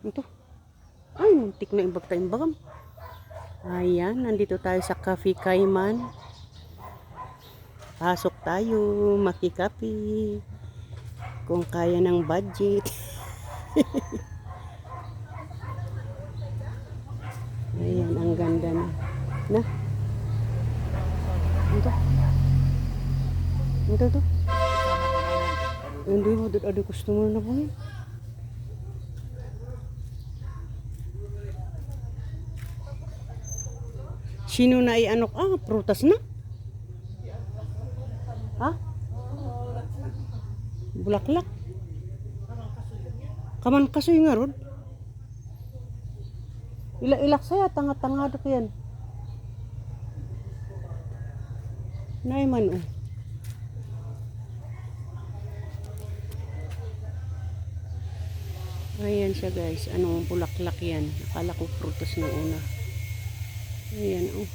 Ito. Ay, muntik na imbag tayong bagam. Ayan, nandito tayo sa Cafe Cayman. Pasok tayo, makikapi. Kung kaya ng budget. Ayan, ang ganda na. Na? Ito. Ito. Hindi mo, ada customer na po yun. Sino na i-ano ka? Prutas na? Ha? Bulaklak? Kaman kasoy nga rod? Ilak saya, tanga-tanga ko yan. Naiman oh. Ayan siya guys, anong bulaklak yan. Akala ko prutas na una. Ayan oh.